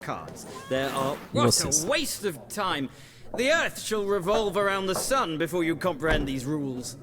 cards. There are... What a waste of time! The Earth shall revolve around the sun before you comprehend these rules.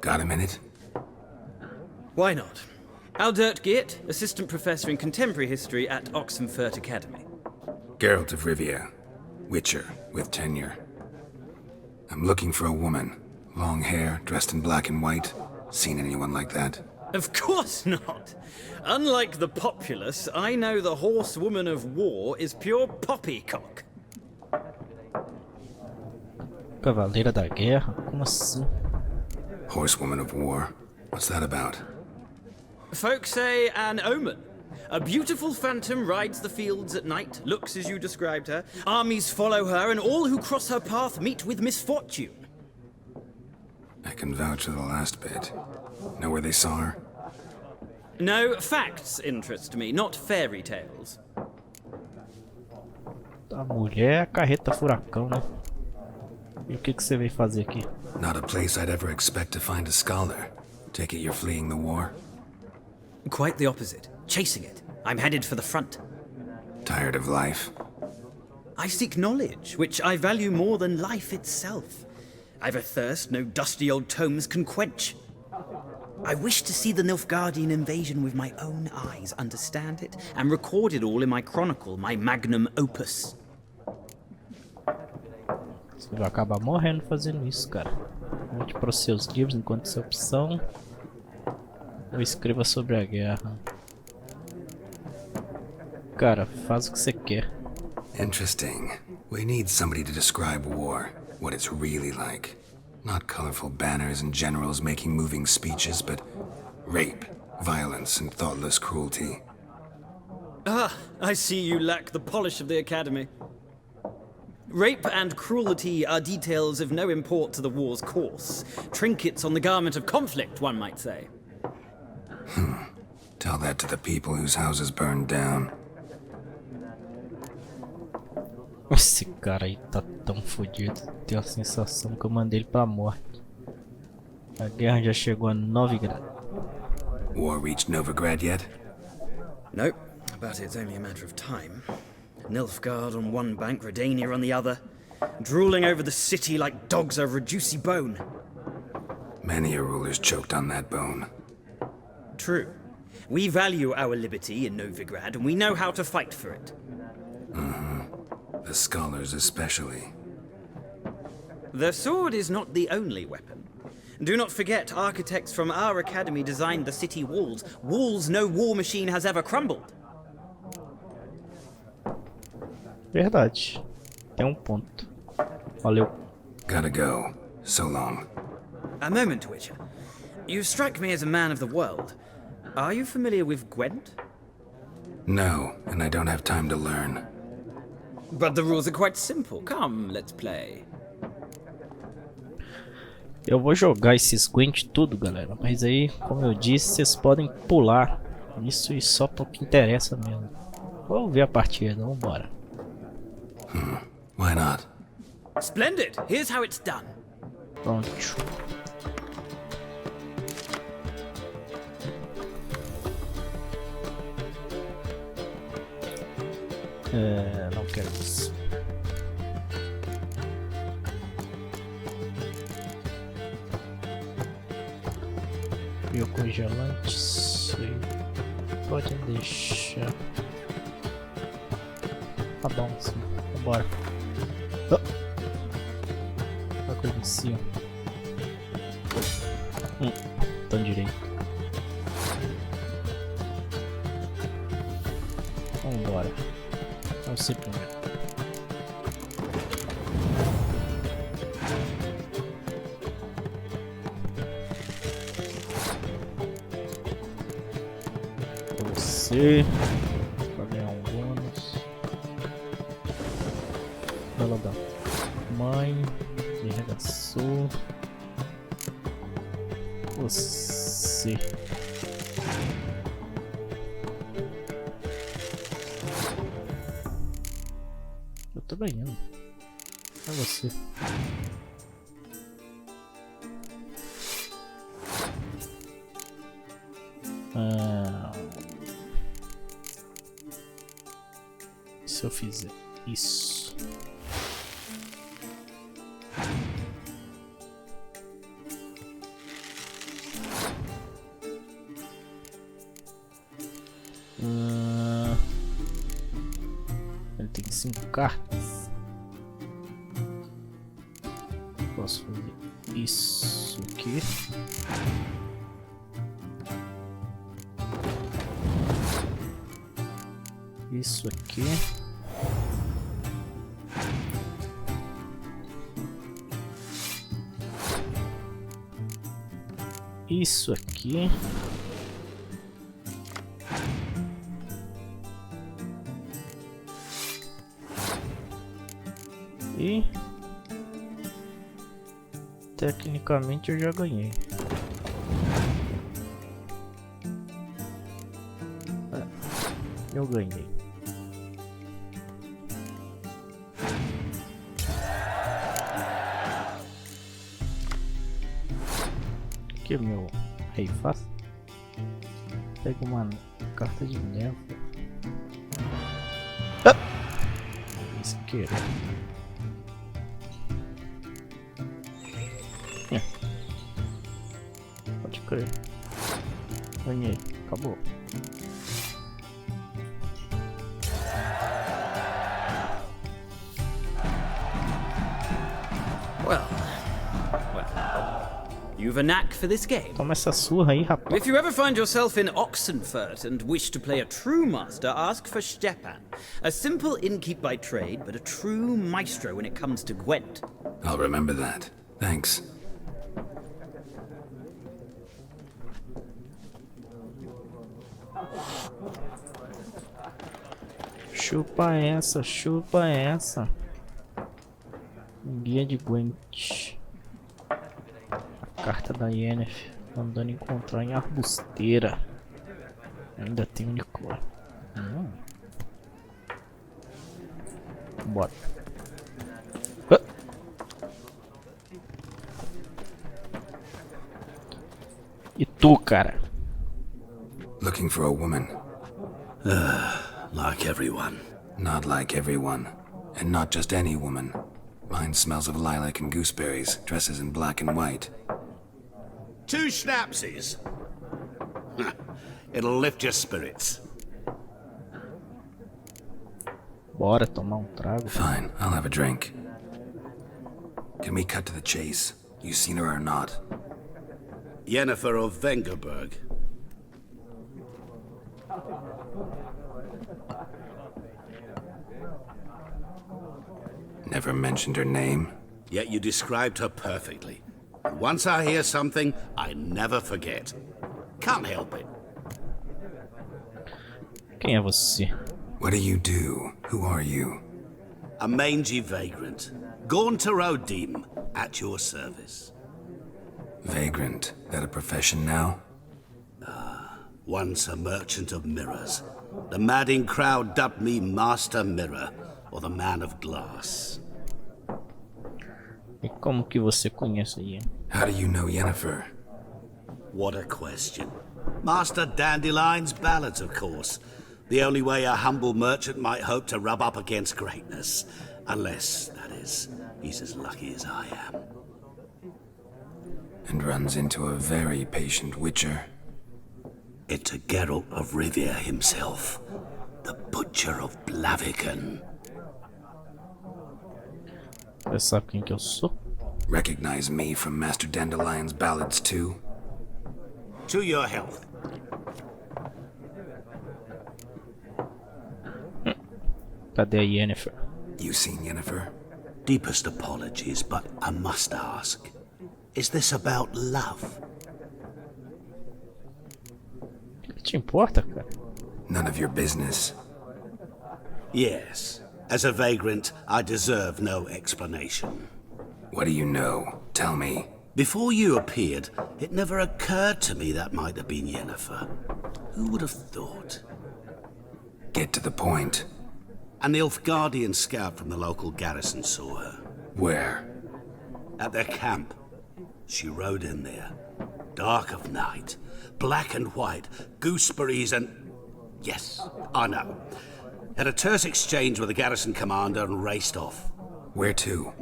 Got a minute? Why not? Aldert Geert, Assistant Professor in Contemporary History at Oxenfurt Academy. Geralt of Rivia, Witcher with tenure. I'm looking for a woman. Long hair, dressed in black and white. Seen anyone like that? Of course not! Unlike the populace, I know the horsewoman of war is pure poppycock. Cavaleira da Guerra? Como assim? Horsewoman of war? What's that about? Folk say an omen. A beautiful phantom rides the fields at night, looks as you described her. Armies follow her, and all who cross her path meet with misfortune. I can vouch for the last bit. Know where they saw her? No, facts interest me, not fairy tales. A mulher é a carreta furacão, né? E o que você veio fazer aqui? Not a place I'd ever expect to find a scholar. Take it you're fleeing the war? Quite the opposite. Chasing it. I'm headed for the front. Tired of life? I seek knowledge, which I value more than life itself. I've a thirst no dusty old tomes can quench. I wish to see the Nilfgaardian invasion with my own eyes, understand it, and record it all in my chronicle, my magnum opus. Você vai acabar morrendo fazendo isso, cara. Volte para os seus livros enquanto essa opção. Ou escreva sobre a guerra. Cara, faz o que você quer. Interesting. We need somebody to describe war, what it's really like. Not colorful banners and generals making moving speeches, but rape, violence, and thoughtless cruelty. Ah, I see you lack the polish of the Academy. Rape and cruelty are details of no import to the war's course. Trinkets on the garment of conflict, one might say. Tell that to the people whose houses burned down. Esse cara aí tá tão fodido. Tenho a sensação que eu mandei ele pra morte. A guerra já chegou a Novigrad. War reached Novigrad yet? Nope, but it's only a matter of time. Nilfgaard on one bank, Redania on the other, drooling over the city like dogs over a juicy bone. Many a ruler's choked on that bone. True. We value our liberty in Novigrad, and we know how to fight for it. The scholars especially. The sword is not the only weapon. Do not forget, architects from our academy designed the city walls. Walls no war machine has ever crumbled. Verdade. Tem ponto. Valeu. Gotta go. So long. A moment, Witcher. You strike me as a man of the world. Are you familiar with Gwent? No, and I don't have time to learn. But the rules are quite simple. Come, let's play. Eu vou jogar esses Gwent tudo, galera. Mas aí, como eu disse, vocês podem pular isso e só para o que interessa mesmo. Vamos ver a partida, vambora. Why not? Splendid. Here's how it's done. Pronto. Não quero isso. Biocongelantes. Pode deixar. Tá bom, sim. Vambora. Uma coisa em cima. Tão direito. Vambora. Vamos ser primeiro. Você vai ganhar um bônus. Bela da mãe que arregaçou. Você. Eu tô ganhando. É você. Se eu fizer isso. Ele tem 5 cartas. Posso fazer isso aqui. Isso aqui. Isso aqui. E tecnicamente eu já ganhei. Eu ganhei. Aqui é meu rei fácil. Pega uma carta de neve. Isqueiro. Pode crer. Ganhei. Acabou. Well, you've a knack for this game. Toma essa surra aí, rapaz. If you ever find yourself in Oxenfurt and wish to play a true master, ask for Stepan. A simple innkeep by trade, but a true maestro when it comes to Gwent. I'll remember that. Thanks. Chupa essa, chupa essa. Guia de Gwent. A carta da Yennefer. Mandando encontrar em arbusteira. Ainda tem unicórnio. Bora. E tu, cara? Looking for a woman. Like everyone. Not like everyone. And not just any woman. Mine smells of lilac and gooseberries, dresses in black and white. 2 schnapsies. It'll lift your spirits. Bora tomar trago. Fine, I'll have a drink. Can we cut to the chase? You seen her or not? Yennefer of Vengerberg. Never mentioned her name. Yet you described her perfectly. And once I hear something, I never forget. Can't help it. Quem é você? What do you do? Who are you? A mangy vagrant. Gone to Rodim, at your service. Vagrant. That a profession now? Once a merchant of mirrors. The madding crowd dubbed me Master Mirror, or the Man of Glass. E como que você conhece aí? How do you know Yennefer? What a question. Master Dandelion's ballads, of course. The only way a humble merchant might hope to rub up against greatness. Unless, that is, he's as lucky as I am. And runs into a very patient witcher. It's a Geralt of Rivia himself. The Butcher of Blaviken. Você sabe quem que eu sou? Recognize me from Master Dandelion's ballads too? To your health. Cadê a Yennefer? You seen Yennefer? Deepest apologies, but I must ask. Is this about love? O que te importa, cara? None of your business. Yes. As a vagrant, I deserve no explanation. What do you know? Tell me. Before you appeared, it never occurred to me that might have been Yennefer. Who would have thought? Get to the point. An Nilfgaardian scout from the local garrison saw her. Where? At their camp. She rode in there. Dark of night. Black and white. Gooseberries and... Yes, I know. Had a terse exchange with the garrison commander and raced off. Where to?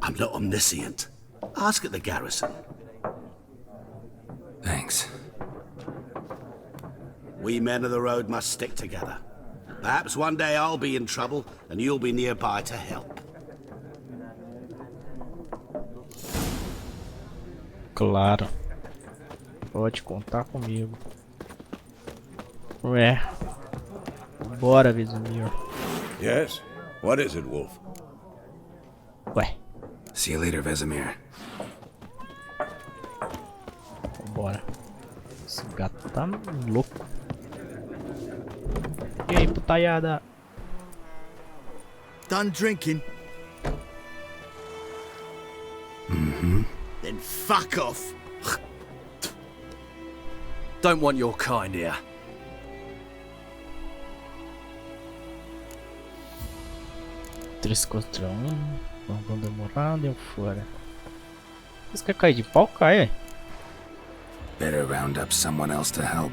I'm not omniscient. Ask at the garrison. Thanks. We men of the road must stick together. Perhaps one day I'll be in trouble and you'll be nearby to help. Claro. Pode contar comigo. Ué. Bora, vizinho. Yes? What is it, Wolf? Ué. See you later, Vesemir. Vambora. Esse gato tá louco. E aí, putaiada? Done drinking? Mm-hmm. Then fuck off. Don't want your kind here. Três contra um. Vão demorar, deu fora. Vocês querem cair de pau? Cai. Better round up someone else to help.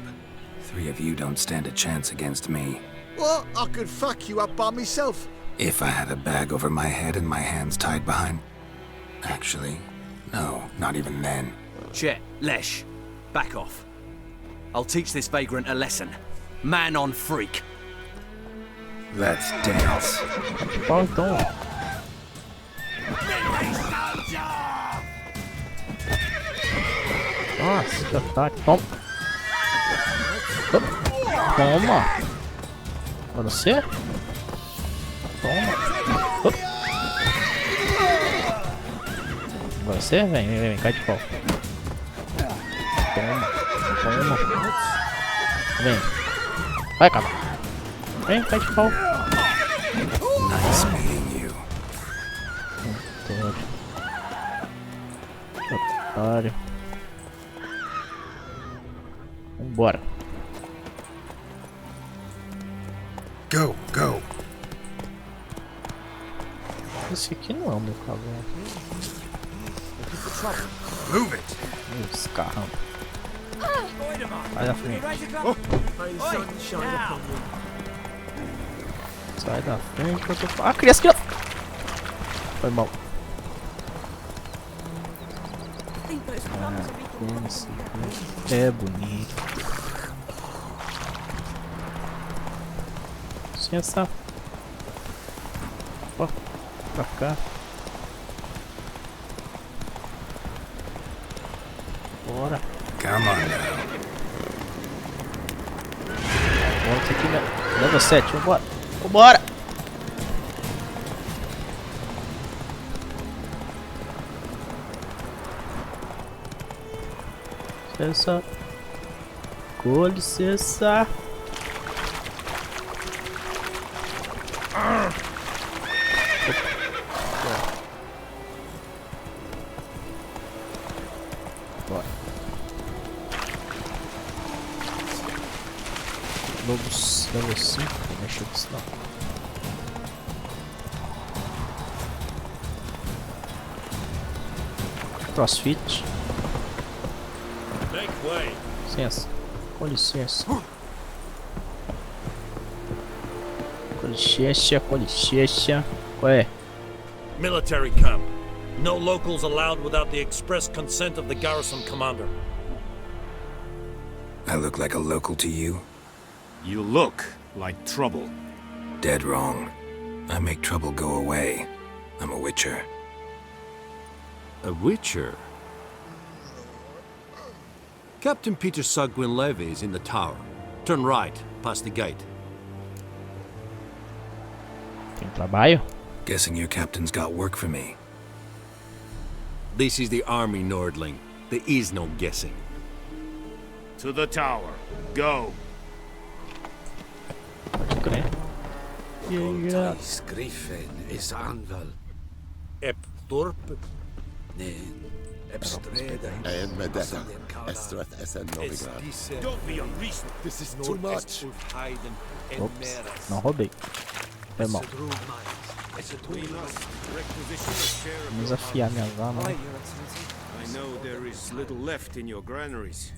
3 of you don't stand a chance against me. What? I could fuck you up by myself. If I had a bag over my head and my hands tied behind... Actually, no, not even then. Chet, Lesh, back off. I'll teach this vagrant a lesson. Man on freak. Let's dance. Pau então. Nossa, que ataque. Toma. Toma. Pra você? Toma. Agora você? Vem, cai de pau. Toma. Vem. Vai, cara. Vem, cai de pau. Nice meeting you. Otário. Vambora. Go, go. Esse aqui não é o meu cavalo. Move it. Esse carrão. Sai da frente. Sai da frente que eu tô... Ah, criança aqui, ó. Foi mal. É bonito. Licença. Ó, pra cá. Bora. Come on now. Bora, isso aqui, né? Level 7, vambora. Vambora. Licença. Com licença. Bora. Lobos level 5, não mexe disso não. Crossfit. Make way. Licença. Com licença. Com licença, com licença. Qual é? Military camp. No locals allowed without the express consent of the garrison commander. I look like a local to you? You look like trouble. Dead wrong. I make trouble go away. I'm a witcher. A witcher? Captain Peter Sugwin Levy is in the tower. Turn right, past the gate. Tem trabalho? Guessing your captain's got work for me. This is the army, Nordling. There is no guessing. To the tower. Go. Pode crer. Yeah. Griffin is anval. Ep Thorp. En med detta, Estrath SN Novigrad. Don't be unreasonable. This is too much. Ops, não roubei. Foi mal. Vamos afiar minhas armas. I know there is little left in your granaries.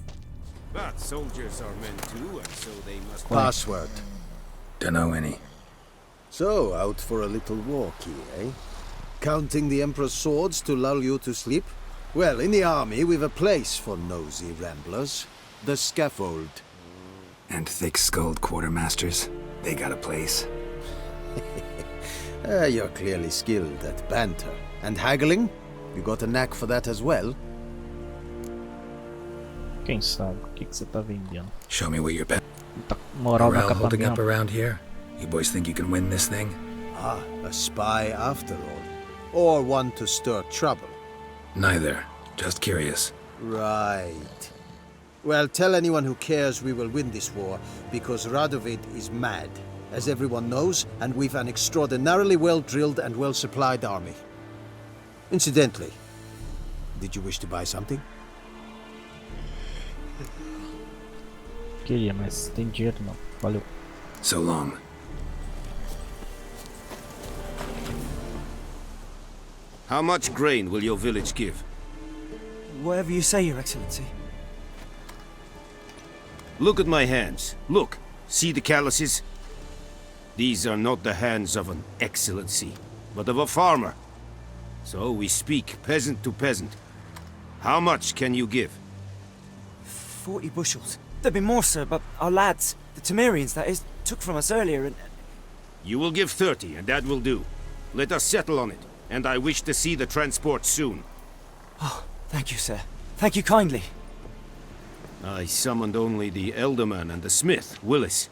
But soldiers are men too, and so they must... Password. Dunno any. So, out for a little walkie, eh? Counting the Emperor's swords to lull you to sleep? Well, in the army, we've a place for nosy ramblers. The scaffold. And thick-skulled quartermasters, they got a place. You're clearly skilled at banter. And haggling? You got a knack for that as well? Quem sabe o que você tá vendendo? Show me what you're bet. Tá moral no Morale holding up acampamento. around here? You boys think you can win this thing? Ah, a spy after all. Or one to stir trouble. Neither. Just curious. Right. Well, tell anyone who cares we will win this war, because Radovid is mad, as everyone knows, and we've an extraordinarily well-drilled and well-supplied army. Incidentally, did you wish to buy something? Queria, mas tem dinheiro não. Valeu. So long. How much grain will your village give? Whatever you say, Your Excellency. Look at my hands. Look. See the calluses? These are not the hands of an excellency, but of a farmer. So we speak peasant to peasant. How much can you give? 40 bushels. There'd be more, sir, but our lads, the Temerians, that is, took from us earlier and... You will give 30, and that will do. Let us settle on it, and I wish to see the transport soon. Oh, thank you, sir. Thank you kindly. I summoned only the Elderman and the smith, Willis.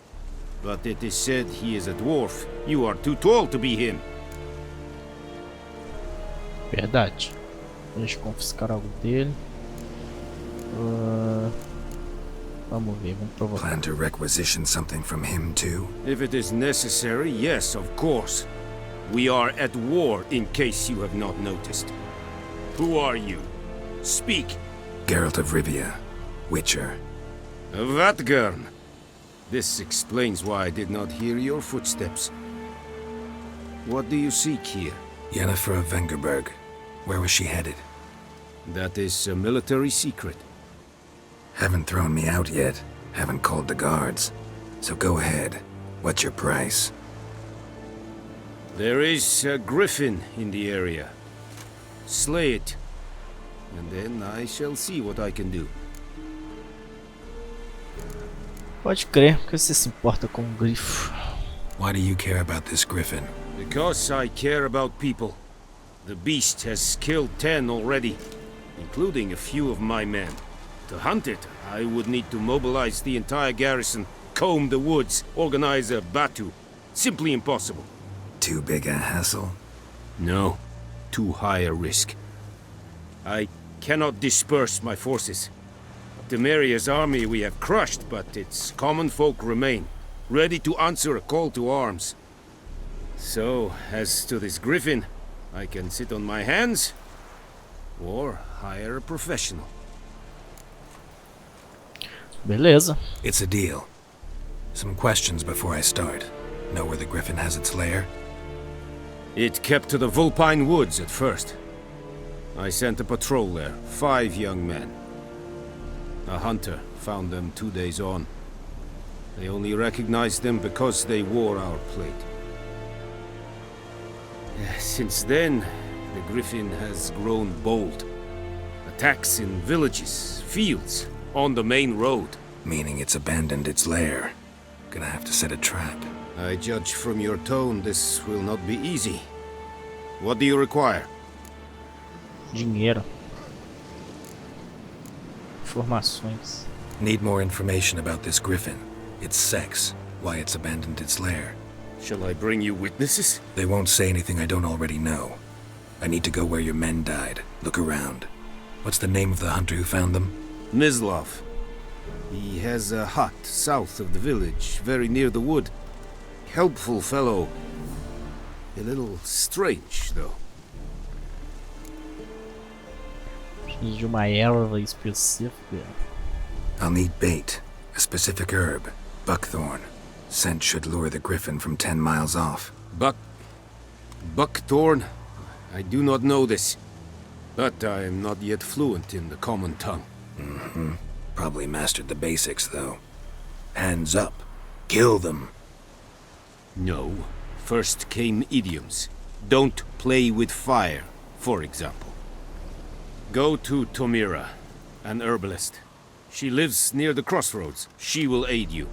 But it is said he is a dwarf. You are too tall to be him. Verdade. Deixa eu confiscar algo dele. Vamos ver, vamos provocar. Plan to requisition something from him too? If it is necessary, yes, of course. We are at war, in case you have not noticed. Who are you? Speak. Geralt of Rivia, Witcher. Vatgern. This explains why I did not hear your footsteps. What do you seek here? Yennefer of Vengerberg. Where was she headed? That is a military secret. Haven't thrown me out yet. Haven't called the guards. So go ahead. What's your price? There is a griffin in the area. Slay it. And then I shall see what I can do. Pode crer, porque você se importa com um grifo. Why do you care about this griffin? Because I care about people. The beast has killed 10 already, including a few of my men. To hunt it, I would need to mobilize the entire garrison, comb the woods, organize a batu. Simply impossible. Too big a hassle? No, too high a risk. I cannot disperse my forces. Temeria's army we have crushed, but its common folk remain, ready to answer a call to arms. So, as to this griffin, I can sit on my hands, or hire a professional. Beleza. It's a deal. Some questions before I start. Know where the griffin has its lair? It kept to the Vulpine Woods at first. I sent a patrol there, 5 young men. A hunter found them 2 days on. They only recognized them because they wore our plate. Since then, the griffin has grown bold. Attacks in villages, fields, on the main road. Meaning it's abandoned its lair. Gonna have to set a trap. I judge from your tone this will not be easy. What do you require? Dinheiro. Informações. Need more information about this griffin. Its sex, why it's abandoned its lair. Shall I bring you witnesses? They won't say anything I don't already know. I need to go where your men died. Look around. What's the name of the hunter who found them? Mislav. He has a hut south of the village, very near the wood. Helpful fellow. A little strange, though. Preciso de uma erva específica. I'll need bait. A specific herb. Buckthorn. Scent should lure the griffin from 10 miles off. Buckthorn? I do not know this. But I am not yet fluent in the common tongue. Mm-hmm. Probably mastered the basics, though. Hands up. Kill them. No. First came idioms. Don't play with fire, for example. Go to Tomira, an herbalist. She lives near the crossroads. She will aid you.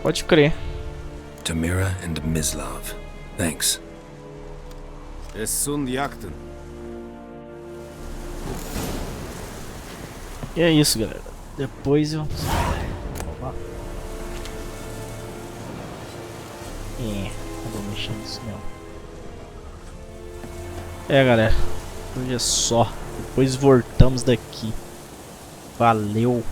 Pode crer. Tamira and Mislav. Thanks. Es sunt jakten. E é isso, galera. Depois eu... Não vou mexer nisso não. É, galera. Hoje é só. Depois voltamos daqui. Valeu.